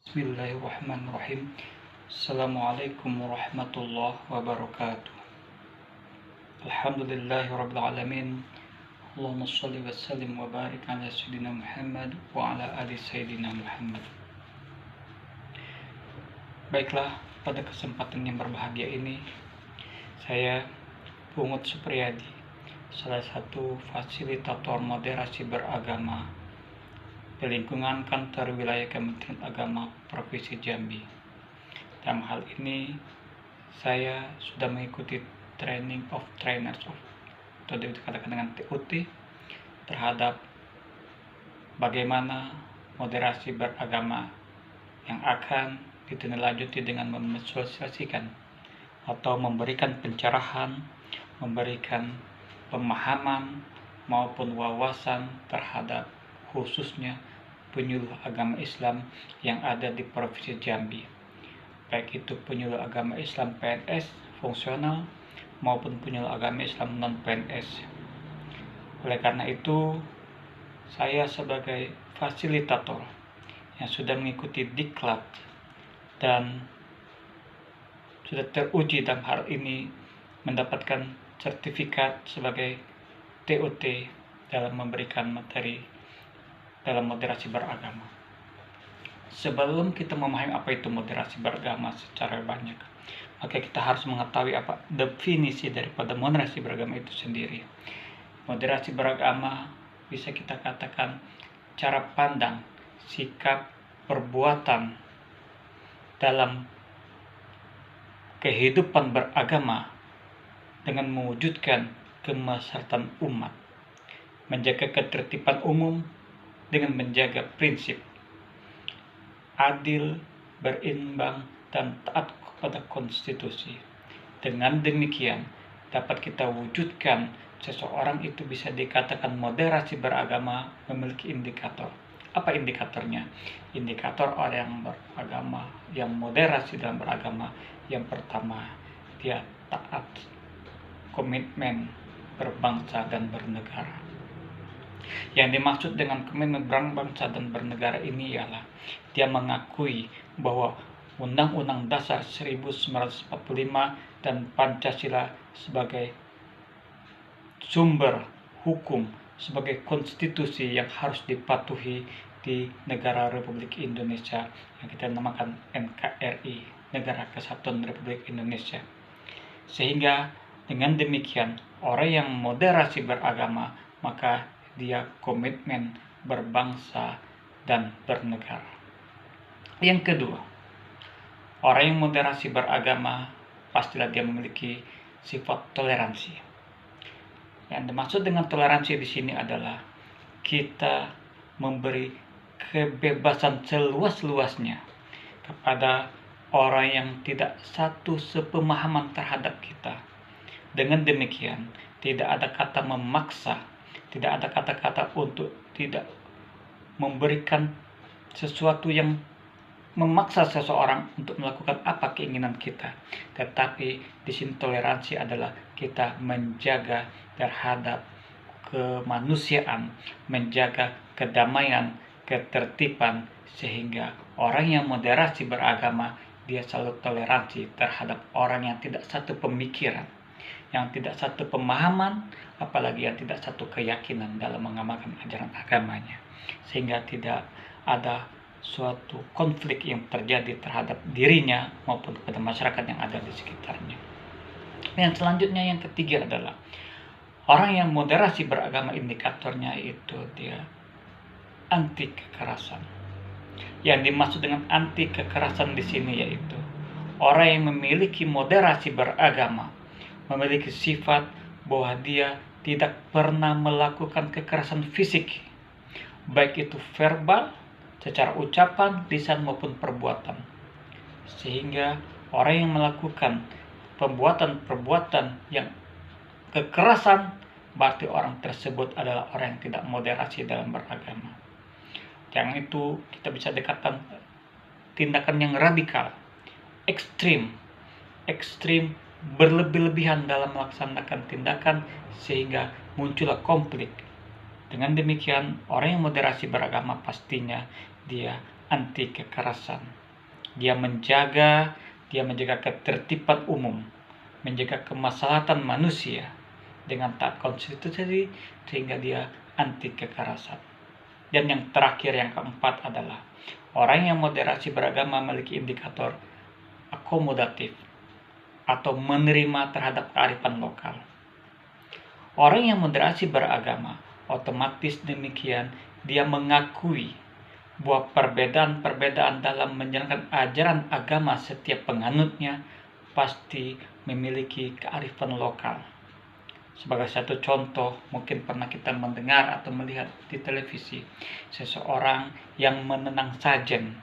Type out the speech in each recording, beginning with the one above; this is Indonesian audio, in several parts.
Bismillahirrahmanirrahim. Assalamualaikum warahmatullahi wabarakatuh. Alhamdulillahirabbil alamin. Allahumma shalli wa sallim wa barik ala sayyidina Muhammad wa ala ali sayyidina Muhammad. Baiklah, pada kesempatan yang berbahagia ini saya Pungut Supriyadi, salah satu fasilitator moderasi beragama di lingkungan kantor wilayah Kementerian Agama Provinsi Jambi. Dalam hal ini saya sudah mengikuti training of trainers atau dikatakan dengan TUT terhadap bagaimana moderasi beragama yang akan ditindaklanjuti dengan mensosialisasikan atau memberikan pencerahan, memberikan pemahaman maupun wawasan terhadap khususnya penyuluh agama Islam yang ada di Provinsi Jambi, baik itu penyuluh agama Islam PNS fungsional maupun penyuluh agama Islam non-PNS. Oleh karena itu, saya sebagai fasilitator yang sudah mengikuti diklat dan sudah teruji dalam hal ini mendapatkan sertifikat sebagai TUT dalam memberikan materi dalam moderasi beragama. Sebelum kita memahami apa itu moderasi beragama secara banyak, maka kita harus mengetahui apa definisi daripada moderasi beragama itu sendiri. Moderasi beragama bisa kita katakan cara pandang, sikap, perbuatan dalam kehidupan beragama dengan mewujudkan kemaslahatan umat, menjaga ketertiban umum dengan menjaga prinsip adil, berimbang, dan taat kepada konstitusi. Dengan demikian dapat kita wujudkan seseorang itu bisa dikatakan moderasi beragama memiliki indikator. Apa indikatornya? Indikator orang yang beragama, yang moderasi dalam beragama, yang pertama, dia taat, komitmen berbangsa dan bernegara. Yang dimaksud dengan komitmen berbangsa dan bernegara ini ialah dia mengakui bahwa Undang-Undang Dasar 1945 dan Pancasila sebagai sumber hukum, sebagai konstitusi yang harus dipatuhi di negara Republik Indonesia yang kita namakan NKRI, Negara Kesatuan Republik Indonesia. Sehingga dengan demikian orang yang moderasi beragama maka dia komitmen berbangsa dan bernegara. Yang kedua, orang yang moderasi beragama pastilah dia memiliki sifat toleransi. Yang dimaksud dengan toleransi di sini adalah kita memberi kebebasan seluas-luasnya kepada orang yang tidak satu sepemahaman terhadap kita. Dengan demikian, tidak ada kata memaksa, tidak ada kata-kata untuk tidak memberikan sesuatu yang memaksa seseorang untuk melakukan apa keinginan kita. Tetapi di sini toleransi adalah kita menjaga terhadap kemanusiaan, menjaga kedamaian, ketertiban, sehingga orang yang moderasi beragama dia selalu toleransi terhadap orang yang tidak satu pemikiran, yang tidak satu pemahaman, apalagi yang tidak satu keyakinan dalam mengamalkan ajaran agamanya, sehingga tidak ada suatu konflik yang terjadi terhadap dirinya maupun kepada masyarakat yang ada di sekitarnya. Yang selanjutnya, yang ketiga adalah orang yang moderasi beragama, indikatornya itu dia anti kekerasan. Yang dimaksud dengan anti kekerasan di sini yaitu orang yang memiliki moderasi beragama memiliki sifat bahwa dia tidak pernah melakukan kekerasan fisik, baik itu verbal, secara ucapan, lisan maupun perbuatan. Sehingga orang yang melakukan perbuatan-perbuatan yang kekerasan berarti orang tersebut adalah orang yang tidak moderasi dalam beragama. Yang itu kita bisa dikatakan tindakan yang radikal, ekstrim, berlebih-lebihan dalam melaksanakan tindakan sehingga muncullah konflik. Dengan demikian, orang yang moderasi beragama pastinya dia anti kekerasan. Dia menjaga ketertiban umum, menjaga kemaslahatan manusia dengan taat konstitusi, sehingga dia anti kekerasan. Dan yang terakhir, yang keempat adalah orang yang moderasi beragama memiliki indikator akomodatif atau menerima terhadap kearifan lokal. Orang yang moderasi beragama otomatis demikian dia mengakui bahwa perbedaan-perbedaan dalam menjalankan ajaran agama setiap penganutnya pasti memiliki kearifan lokal. Sebagai satu contoh, mungkin pernah kita mendengar atau melihat di televisi seseorang yang menenang sajen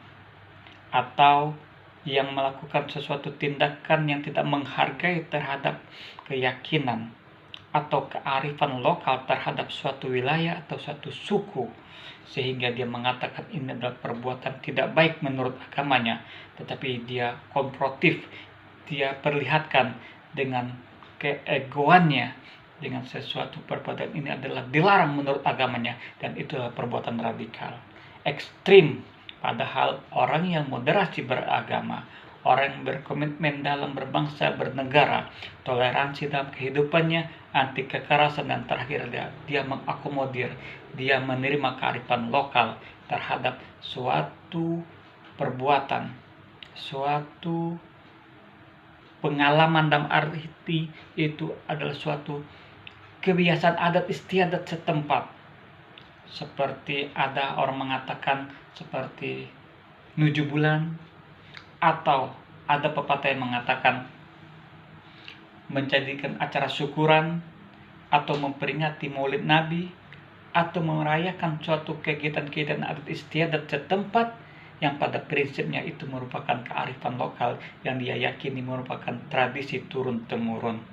atau yang melakukan sesuatu tindakan yang tidak menghargai terhadap keyakinan atau kearifan lokal terhadap suatu wilayah atau suatu suku, sehingga dia mengatakan ini adalah perbuatan tidak baik menurut agamanya, tetapi dia konfrontif, dia perlihatkan dengan keegoannya dengan sesuatu perbuatan ini adalah dilarang menurut agamanya, dan itu adalah perbuatan radikal, ekstrim. Padahal orang yang moderasi beragama, orang yang berkomitmen dalam berbangsa, bernegara, toleransi dalam kehidupannya, anti kekerasan, dan terakhir dia mengakomodir, dia menerima kearifan lokal terhadap suatu perbuatan, suatu pengalaman dalam arti itu adalah suatu kebiasaan adat istiadat setempat. Seperti ada orang mengatakan seperti 7 bulan, atau ada pepatah yang mengatakan menjadikan acara syukuran, atau memperingati Maulid Nabi, atau merayakan suatu kegiatan-kegiatan adat istiadat setempat yang pada prinsipnya itu merupakan kearifan lokal yang dia yakini merupakan tradisi turun-temurun.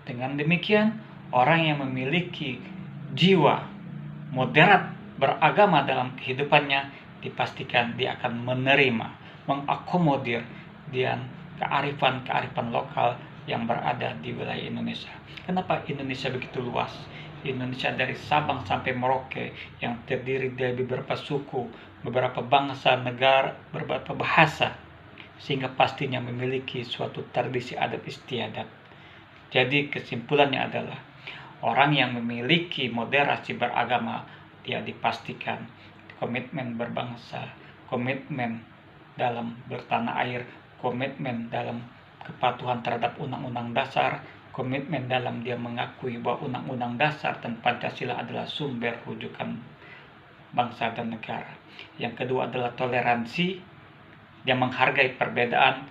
Dengan demikian, orang yang memiliki jiwa moderat beragama dalam kehidupannya dipastikan dia akan menerima, mengakomodir dan kearifan-kearifan lokal yang berada di wilayah Indonesia. Kenapa Indonesia begitu luas? Indonesia dari Sabang sampai Merauke yang terdiri dari beberapa suku, beberapa bangsa, negara, beberapa bahasa, sehingga pastinya memiliki suatu tradisi adat istiadat. Jadi kesimpulannya adalah orang yang memiliki moderasi beragama, dia dipastikan komitmen berbangsa, komitmen dalam bertanah air, komitmen dalam kepatuhan terhadap undang-undang dasar, komitmen dalam dia mengakui bahwa undang-undang dasar dan Pancasila adalah sumber rujukan bangsa dan negara. Yang kedua adalah toleransi, dia menghargai perbedaan,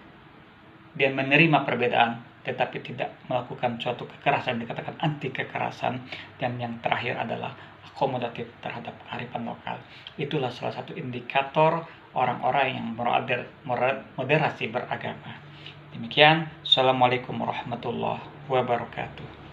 dia menerima perbedaan, tetapi tidak melakukan suatu kekerasan, dikatakan anti kekerasan. Dan yang terakhir adalah akomodatif terhadap kearifan lokal. Itulah salah satu indikator orang-orang yang moderasi beragama. Demikian, Assalamualaikum warahmatullahi wabarakatuh.